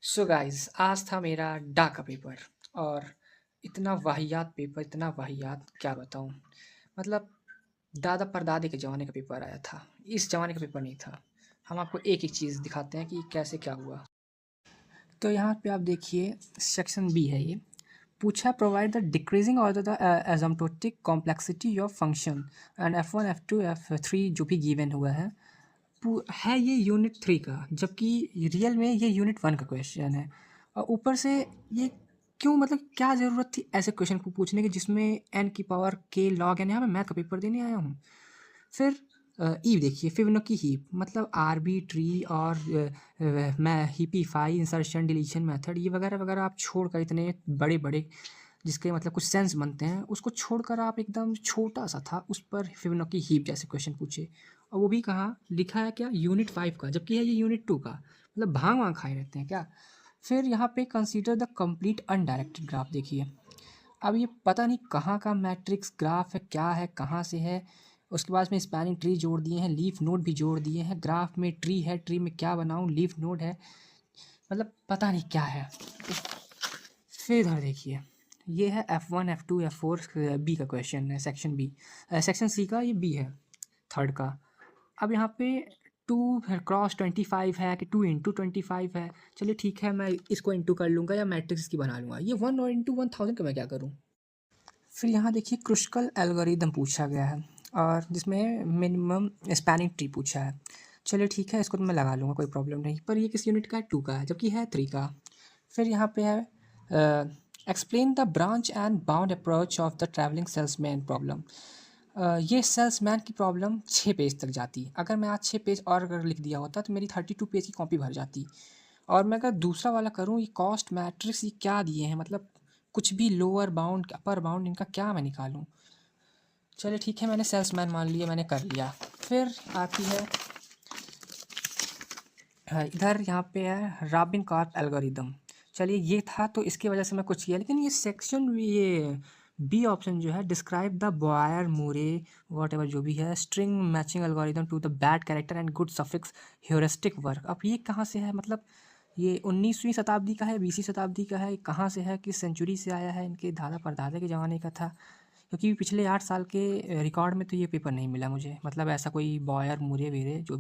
So guys आज था मेरा डा का पेपर। और इतना वाहियात पेपर, इतना वाहियात क्या बताऊँ। मतलब दादा परदादे के ज़माने का पेपर आया था, इस ज़माने का पेपर नहीं था। हम आपको एक एक चीज़ दिखाते हैं कि कैसे क्या हुआ। तो यहाँ पे आप देखिए, सेक्शन बी है ये। पूछा provide the decreasing order the asymptotic complexity of function and F1 F2 F3 जो भी गिवन हुआ है है ये यूनिट 3 का, जबकि रियल में ये यूनिट 1 का क्वेश्चन है। और ऊपर से ये क्यों, मतलब क्या ज़रूरत थी ऐसे क्वेश्चन को पूछने की जिसमें n की पावर k log n। यहाँ मैं मैथ का पेपर देने आया हूँ। फिर ई देखिए, फिबोनाची हीप मतलब आर्बिट्री और मैं हीपीफाई, इंसर्शन, डिलीशन मेथड, ये वगैरह वगैरह आप छोड़कर इतने बड़े बड़े जिसके मतलब कुछ सेंस बनते हैं उसको छोड़कर आप एकदम छोटा सा था उस पर फिबोनाची हीप जैसे क्वेश्चन पूछे। और वो भी कहाँ लिखा है, क्या यूनिट 5 का, जबकि है ये यूनिट 2 का। मतलब भांग वांग खाए रहते हैं क्या। फिर यहाँ पे consider the complete undirected graph देखिए। अब ये पता नहीं कहाँ का मैट्रिक्स ग्राफ है, क्या है, कहाँ से है। उसके बाद में स्पैनिंग ट्री जोड़ दिए हैं, लीफ नोड भी जोड़ दिए हैं। ग्राफ में ट्री है, ट्री में क्या बनाऊँ, लीफ नोड है, मतलब पता नहीं क्या है। फिर इधर देखिए, ये है F1 F2 F4 बी का क्वेश्चन है, सेक्शन बी। सेक्शन सी का ये बी है, थर्ड का। अब यहाँ पे 2 क्रॉस 25 है कि 2 इंटू 25 है। चलिए ठीक है, मैं इसको इंटू कर लूँगा या मैट्रिक्स की बना लूँगा। ये 1 और इंटू 1000 का मैं क्या करूँ। फिर यहाँ देखिए क्रुस्कल एल्गोरिदम पूछा गया है और जिसमें मिनिमम स्पैनिंग ट्री पूछा है। चलिए ठीक है, इसको तो मैं लगा लूँगा, कोई प्रॉब्लम नहीं। पर ये किस यूनिट का है, 2 का है, जबकि है 3 का। फिर यहाँ पे है explain the branch and bound approach of the travelling salesman problem. ये सेल्समैन की प्रॉब्लम 6 पेज तक जाती। अगर मैं आज 6 पेज और अगर लिख दिया होता तो मेरी 32 पेज की कॉपी भर जाती। और मैं अगर दूसरा वाला करूँ, ये कॉस्ट मैट्रिक्स ये क्या दिए हैं, मतलब कुछ भी लोअर बाउंड अपर बाउंड इनका क्या मैं निकालूं। चलिए ठीक है, मैंने सेल्समैन मान लिया, मैंने कर लिया। फिर आती है इधर यहाँ पे है रॉबिन कार्प एल्गोरिदम। चलिए ये था तो इसकी वजह से मैं कुछ किया, लेकिन ये सेक्शन, ये बी ऑप्शन जो है describe the Boyer Moore whatever जो भी है string matching algorithm to the bad character and good suffix heuristic work. अब ये कहाँ से है, मतलब ये 19वीं शताब्दी का है, 20वीं शताब्दी का है, कहाँ से है, किस सेंचुरी से आया है, इनके दादा परदादा के ज़माने का था। क्योंकि पिछले 8 साल के रिकॉर्ड में तो ये पेपर नहीं मिला मुझे, मतलब ऐसा कोई बॉयर मूरे वेरे जो भी